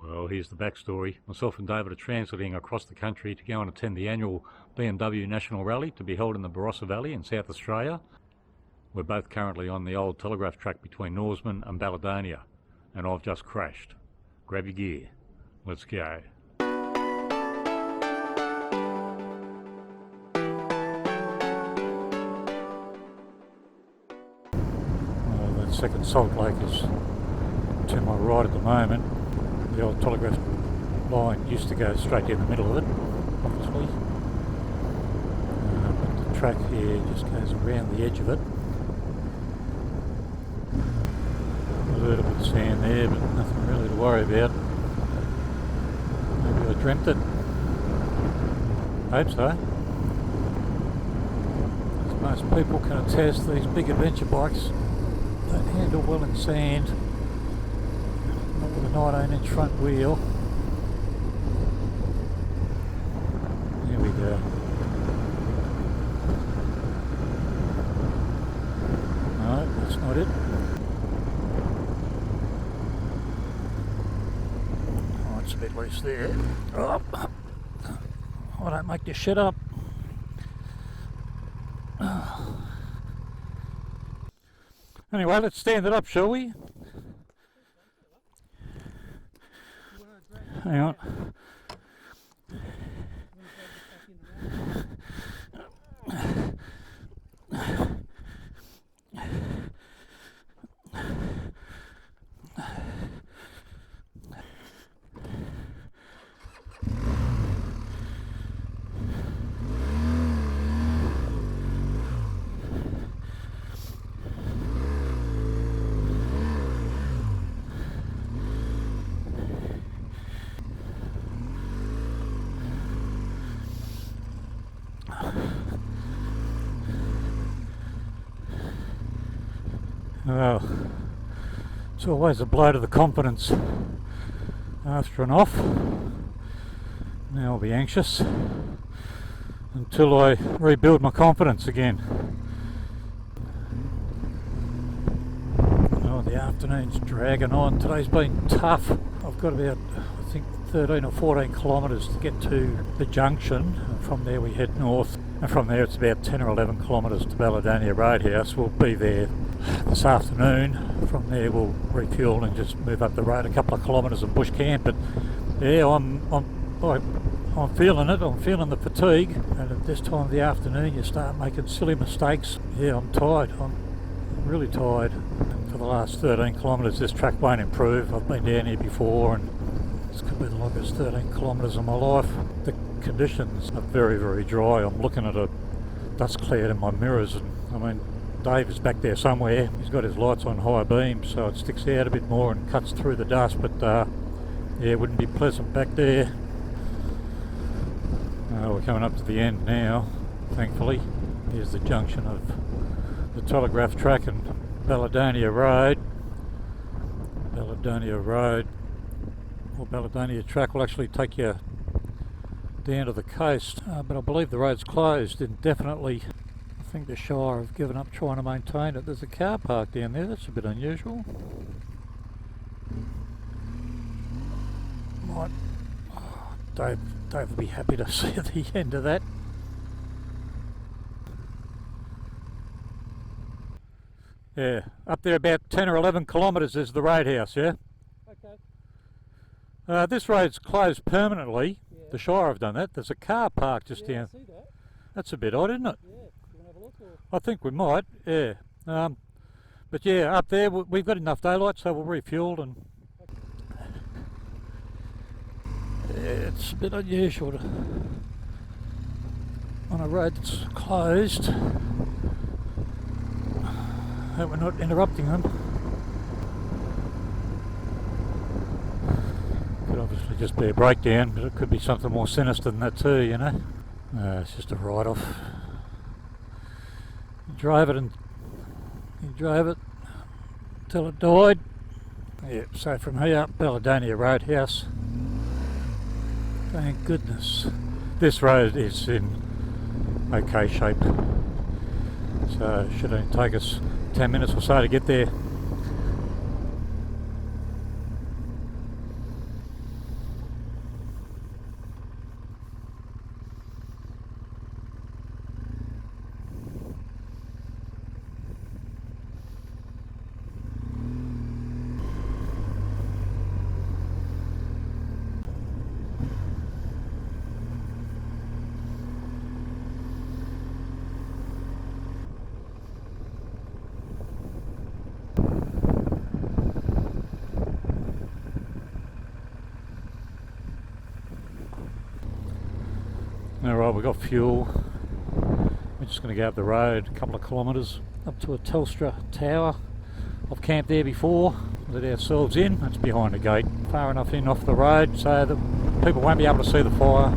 Well, here's the backstory. Myself and David are transiting across the country to go and attend the annual BMW National Rally to be held in the Barossa Valley in South Australia. We're both currently on the old Telegraph track between Norseman and Balladonia, and I've just crashed. Grab your gear. Let's go. That second salt lake is to my right at the moment. The old Telegraph line used to go straight down the middle of it, obviously. But the track here just goes around the edge of it. A little bit of sand there, but nothing really to worry about. Maybe I dreamt it. Hope so. As most people can attest, these big adventure bikes don't handle well in sand. Not with a 19-inch front wheel. There we go. No, that's not it. Oh, it's a bit loose there. Oh, I don't make this shit up. Anyway, let's stand it up, shall we? Hang on. Well, it's always a blow to the confidence after an off. Now I'll be anxious until I rebuild my confidence again. Oh, the afternoon's dragging on. Today's been tough. I've got about, I think, 13 or 14 kilometres to get to the junction, and from there we head north, and from there it's about 10 or 11 kilometres to Balladonia Roadhouse. We'll be there this afternoon. From there we'll refuel and just move up the road a couple of kilometres and bush camp. But yeah, I'm feeling it. I'm feeling the fatigue, and at this time of the afternoon you start making silly mistakes. Yeah, I'm tired. I'm really tired. For the last 13 kilometres this track won't improve. I've been down here before and this could be the longest 13 kilometres of my life. The conditions are very, very dry. I'm looking at a dust cloud in my mirrors, and I mean, Dave is back there somewhere. He's got his lights on high beam, so it sticks out a bit more and cuts through the dust, but yeah, it wouldn't be pleasant back there. We're coming up to the end now, thankfully. Here's the junction of the Telegraph track and Balladonia Road. Balladonia Road, or Balladonia track, will actually take you down to the coast, but I believe the road's closed indefinitely. I think the Shire have given up trying to maintain it. There's a car park down there. That's a bit unusual. Might, Dave will be happy to see the end of that. Yeah, up there about 10 or 11 kilometres is the roadhouse, yeah? Okay. This road's closed permanently. Yeah. The Shire have done that. There's a car park just down. I see that. That's a bit odd, isn't it? Yeah. I think we might, yeah. But yeah, up there we've got enough daylight, so we'll refuel. And yeah, it's a bit unusual on a road that's closed. Hope we're not interrupting them. Could obviously just be a breakdown, but it could be something more sinister than that too, you know. It's just a write-off. He drove it till it died. Yeah, so from here up Balladonia Roadhouse. Thank goodness. This road is in okay shape. So it should only take us 10 minutes or so to get there. we've got fuel. We're just going to go up the road a couple of kilometres up to a Telstra tower. I've camped there before, let ourselves in. It's behind a gate, far enough in off the road so that people won't be able to see the fire.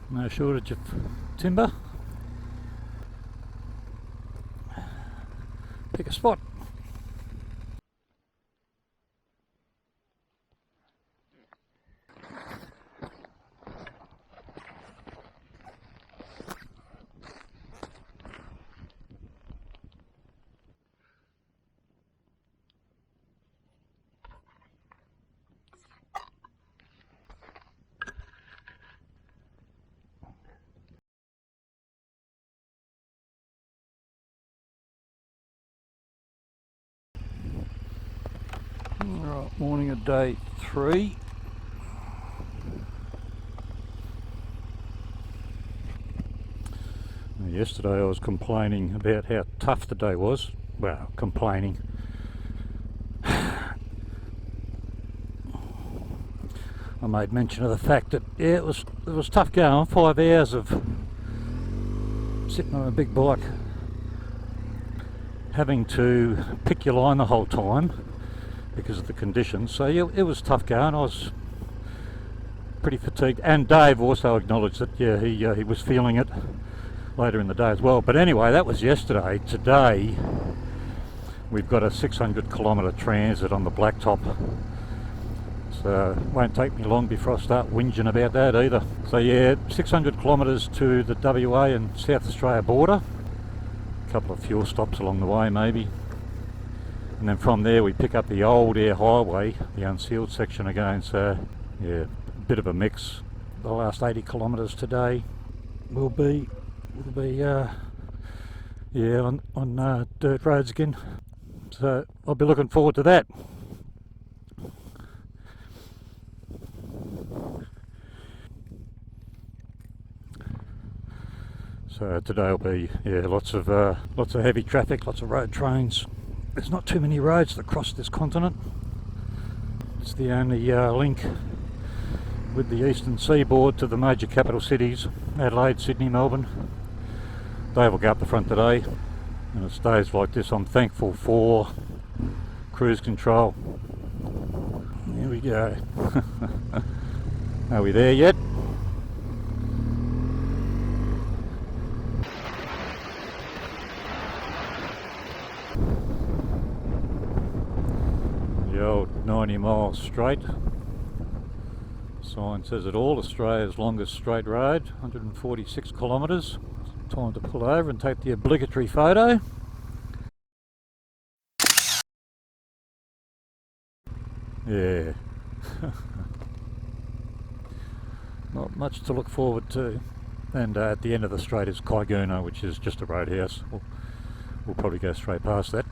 No shortage of timber. Pick a spot. Alright, morning of day 3. Yesterday I was complaining about how tough the day was. Well, complaining. I made mention of the fact that yeah, it was tough going. 5 hours of sitting on a big bike, having to pick your line the whole time because of the conditions. So yeah, it was tough going. I was pretty fatigued, and Dave also acknowledged that yeah, he was feeling it later in the day as well. But anyway, that was yesterday. Today we've got a 600 kilometre transit on the blacktop, so it won't take me long before I start whinging about that either. So yeah, 600 kilometres to the WA and South Australia border, a couple of fuel stops along the way maybe, and then from there we pick up the Old Eyre Highway, the unsealed section again. So yeah, a bit of a mix. The last 80 kilometres today will be yeah, on dirt roads again. So I'll be looking forward to that. So today will be lots of heavy traffic, lots of road trains. There's not too many roads that cross this continent. It's the only link with the eastern seaboard to the major capital cities, Adelaide, Sydney, Melbourne. Dave will go up the front today, and it's days like this I'm thankful for cruise control. Here we go. Are we there yet? The old 90 miles straight. Sign says it all, Australia's longest straight road, 146 kilometres. Time to pull over and take the obligatory photo. Yeah. Not much to look forward to. And at the end of the straight is Ceduna, which is just a roadhouse. We'll probably go straight past that.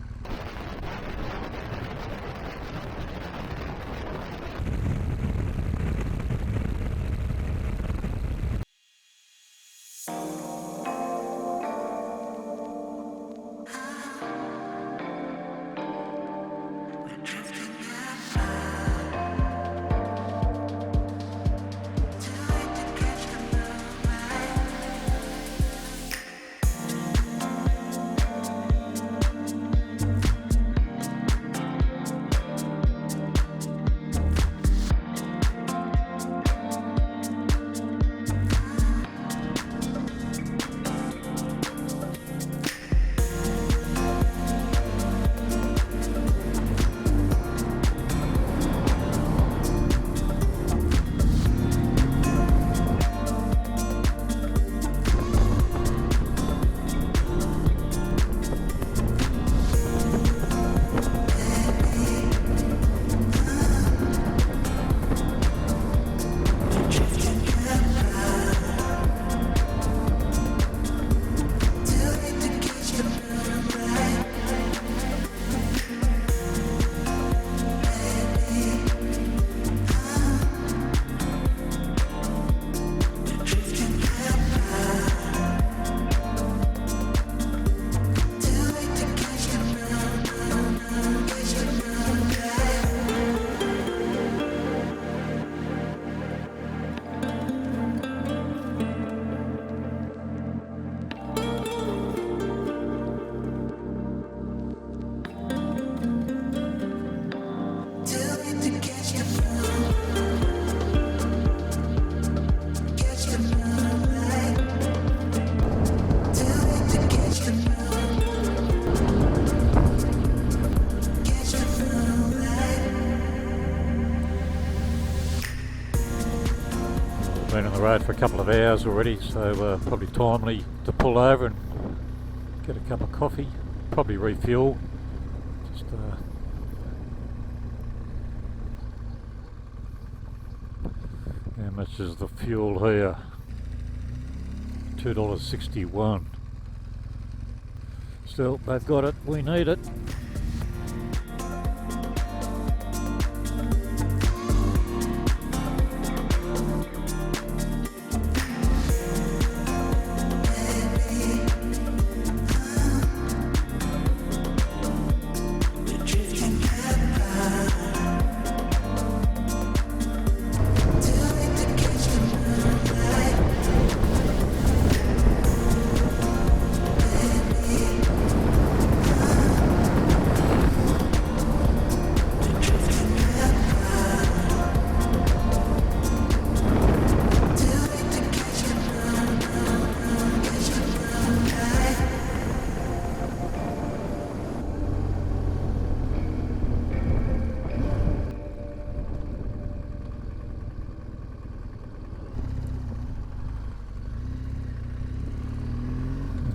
road for a couple of hours already, so probably timely to pull over and get a cup of coffee, probably refuel. Just how much is the fuel here? $2.61. Still, they've got it, we need it.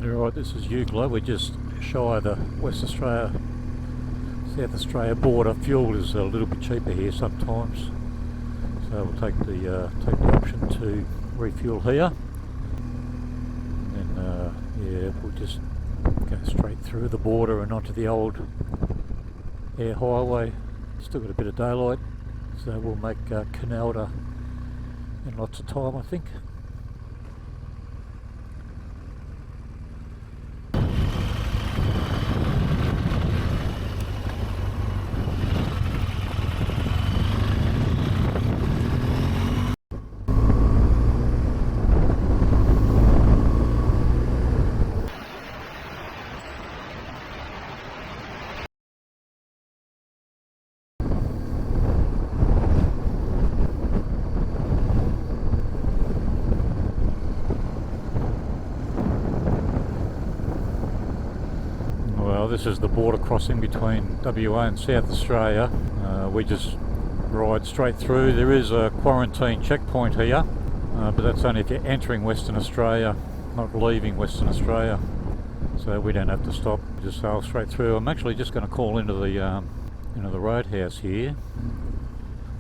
Alright, this is Eucla. We're just shy of the West Australia, South Australia border. Fuel is a little bit cheaper here sometimes, so we'll take the option to refuel here. And then yeah, we'll just go straight through the border and onto the Old Eyre Highway. Still got a bit of daylight, so we'll make Koonalda in lots of time, I think. This is the border crossing between WA and South Australia. We just ride straight through. There is a quarantine checkpoint here, but that's only if you're entering Western Australia, not leaving Western Australia. So we don't have to stop, just sail straight through. I'm actually just going to call into the roadhouse here,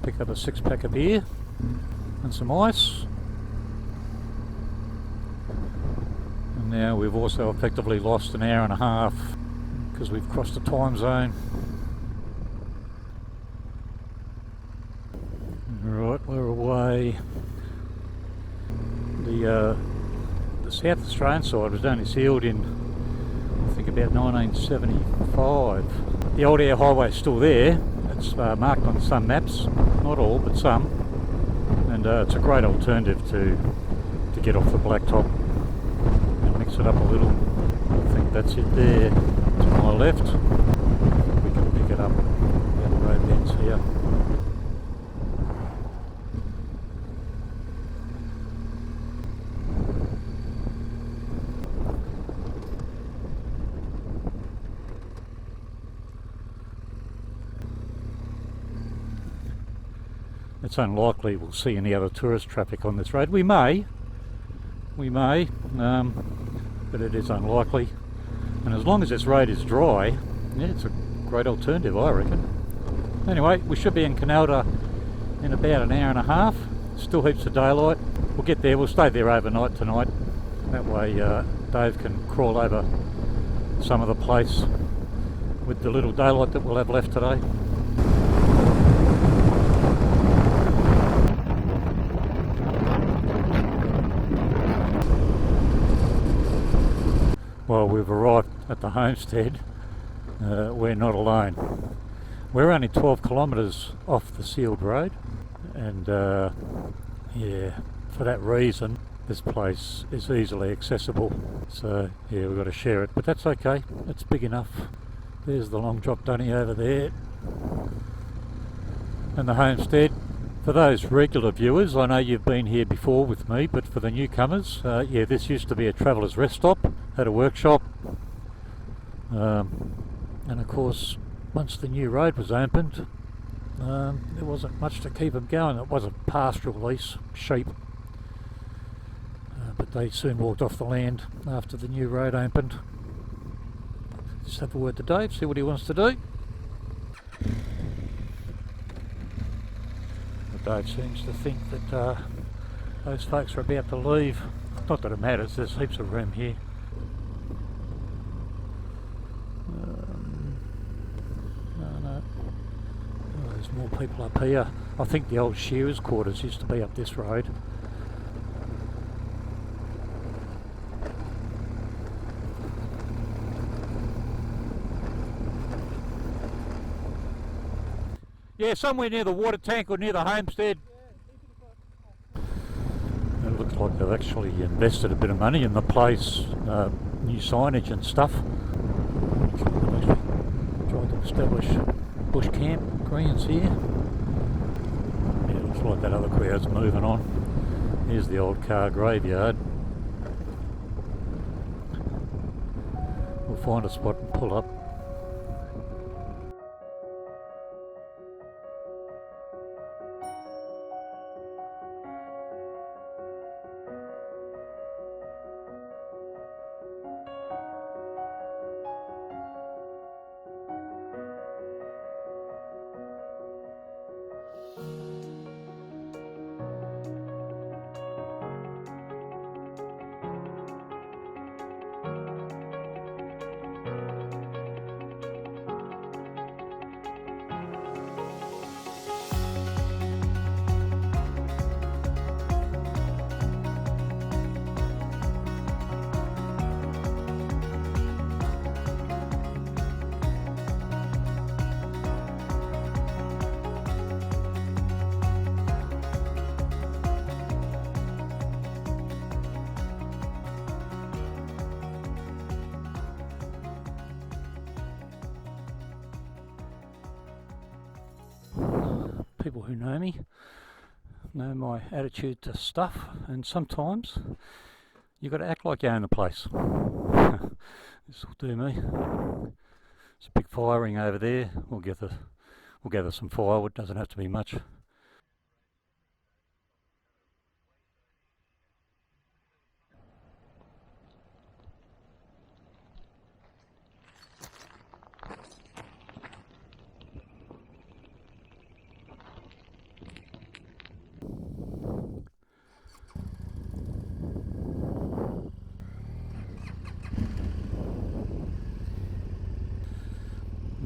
pick up a 6-pack of beer and some ice. And now we've also effectively lost an hour and a half because we've crossed the time zone. Right, we're away. The South Australian side was only sealed in, I think, about 1975. The Old Eyre Highway is still there. It's marked on some maps, not all, but some. And it's a great alternative to get off the blacktop and mix it up a little. I think that's it there. To my left, we can pick it up where the road ends here. It's unlikely we'll see any other tourist traffic on this road. We may, but it is unlikely. And as long as this road is dry, yeah, it's a great alternative, I reckon. Anyway, we should be in Koonalda in about an hour and a half. Still heaps of daylight. We'll get there, we'll stay there overnight tonight. That way Dave can crawl over some of the place with the little daylight that we'll have left today. Well, we've arrived at the homestead. We're not alone. We're only 12 kilometres off the sealed road, and yeah, for that reason this place is easily accessible. So yeah, we've got to share it, but that's okay, it's big enough. There's the long drop dunny over there and the homestead. For those regular viewers, I know you've been here before with me, but for the newcomers, yeah, this used to be a traveller's rest stop, had a workshop, and of course once the new road was opened, there wasn't much to keep them going. It was a pastoral lease, sheep, but they soon walked off the land after the new road opened. Just have a word to Dave, see what he wants to do. But Dave seems to think that those folks are about to leave. Not that it matters, there's heaps of room here. No. Oh, there's more people up here. I think the old shearers' quarters used to be up this road. Yeah, somewhere near the water tank or near the homestead. It looks like they've actually invested a bit of money in the place, new signage and stuff. They've tried to establish bush camp greens here. Yeah, it looks like that other crowd's moving on. Here's the old car graveyard. We'll find a spot and pull up. People who know me know my attitude to stuff, and sometimes you've got to act like you own the place. This will do me. There's a big firing over there. We'll gather some firewood, doesn't have to be much.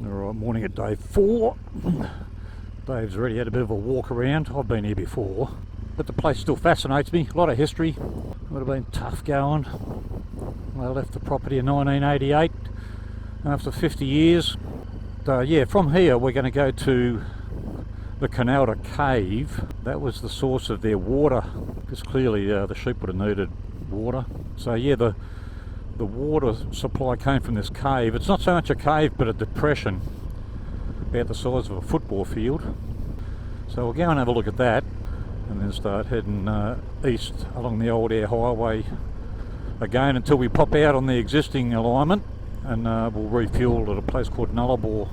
Alright, morning at day 4. Dave's already had a bit of a walk around. I've been here before, but the place still fascinates me. A lot of history. Would have been tough going. I left the property in 1988 after 50 years. Yeah, from here we're going to go to the Koonalda cave. That was the source of their water, because clearly the sheep would have needed water. So yeah, the water supply came from this cave. It's not so much a cave but a depression about the size of a football field. So we'll go and have a look at that and then start heading east along the Old Eyre Highway again until we pop out on the existing alignment, and we'll refuel at a place called Nullarbor.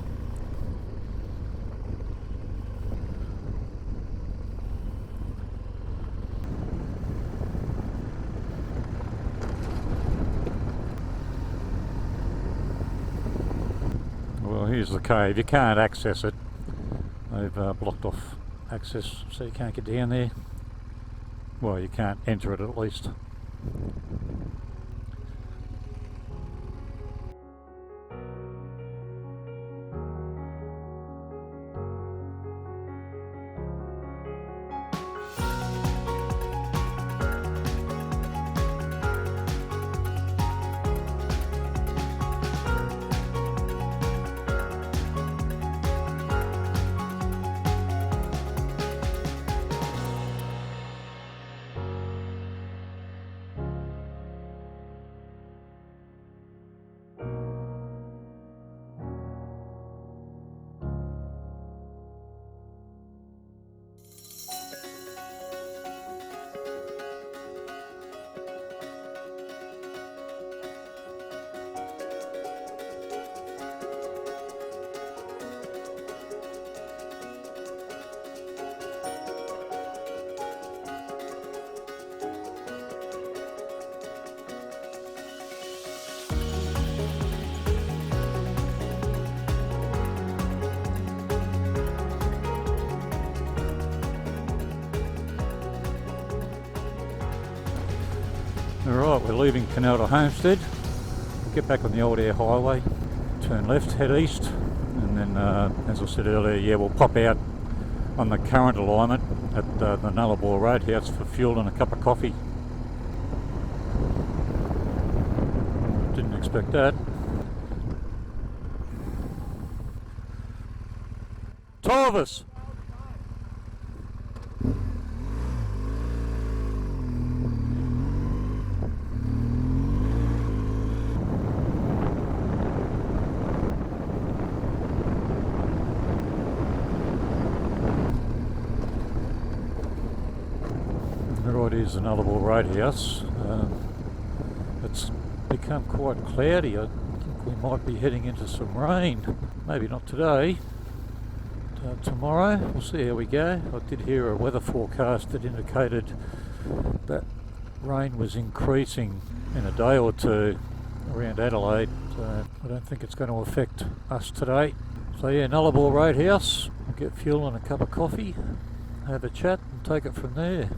Well, here's the cave. You can't access it. They've blocked off access so you can't get down there. Well, you can't enter it at least. Alright, we're leaving Koonalda Homestead. We'll get back on the Old Eyre Highway, turn left, head east, and then, as I said earlier, yeah, we'll pop out on the current alignment at the Nullarbor Roadhouse for fuel and a cup of coffee. Didn't expect that. Torvis! Right, here's the Nullarbor Roadhouse. It's become quite cloudy. I think we might be heading into some rain. Maybe not today. Tomorrow, we'll see how we go. I did hear a weather forecast that indicated that rain was increasing in a day or two around Adelaide. I don't think it's going to affect us today. So yeah, Nullarbor Roadhouse. We'll get fuel and a cup of coffee, have a chat and take it from there.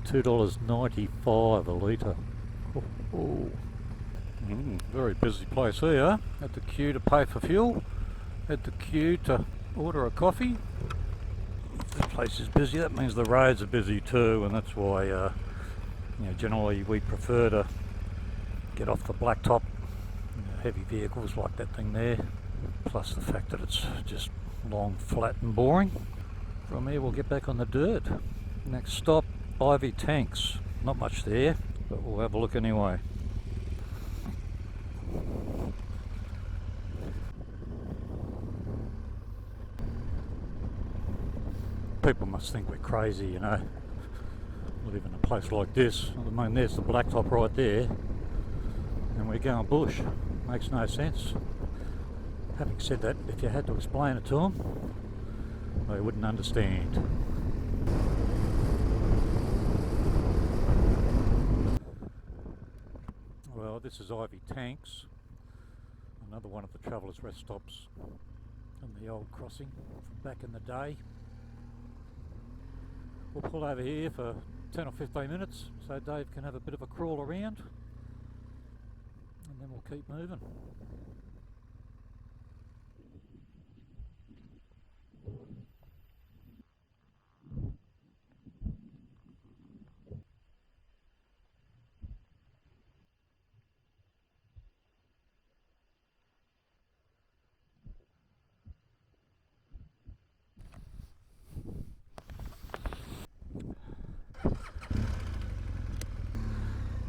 $2.95 a litre. Very busy place here. At the queue to pay for fuel, at the queue to order a coffee. If the place is busy, that means the roads are busy too, and that's why generally we prefer to get off the blacktop. Heavy vehicles like that thing there, plus the fact that it's just long, flat and boring. From here we'll get back on the dirt. Next stop, Ivy Tanks. Not much there, but we'll have a look anyway. People must think we're crazy, you know. We live in a place like this. I mean, there's the blacktop right there, and we're going bush. Makes no sense. Having said that, if you had to explain it to them, they wouldn't understand. Well, this is Ivy Tanks, another one of the travellers' rest stops on the old crossing from back in the day. We'll pull over here for 10 or 15 minutes so Dave can have a bit of a crawl around, and then we'll keep moving.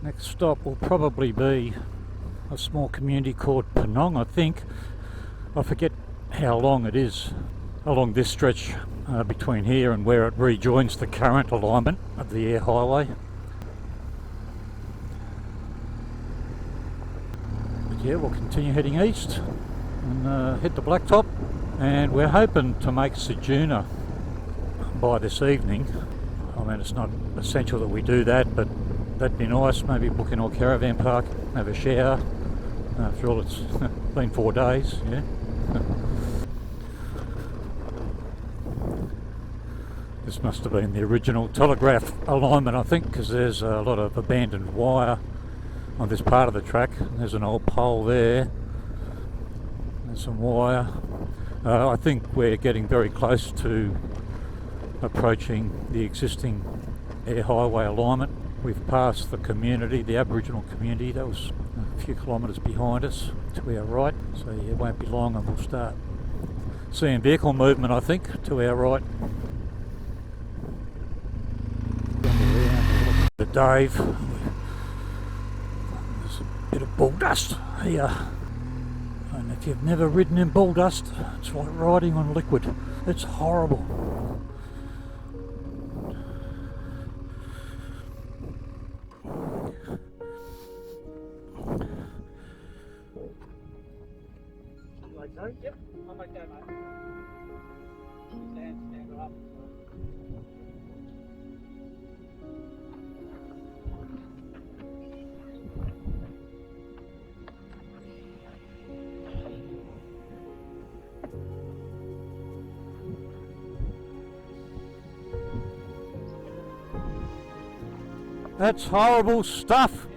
Next stop will probably be a small community called Penong, I think. I forget how long it is along this stretch between here and where it rejoins the current alignment of the Eyre Highway. But yeah, we'll continue heading east and hit the blacktop, and we're hoping to make Ceduna by this evening. I mean, it's not essential that we do that, but that'd be nice. Maybe book in our caravan park, have a shower. After all, it's been 4 days, yeah. This must have been the original Telegraph alignment, I think, because there's a lot of abandoned wire on this part of the track. There's an old pole there. There's some wire. I think we're getting very close to approaching the existing Eyre Highway alignment. We've passed the community, the Aboriginal community. That was a few kilometres behind us to our right, so yeah, it won't be long and we'll start seeing vehicle movement, I think, to our right. The Dave, there's a bit of bull dust here, and if you've never ridden in bull dust, it's like riding on liquid. It's horrible. Yep, I'm okay, mate. Stand up. That's horrible stuff.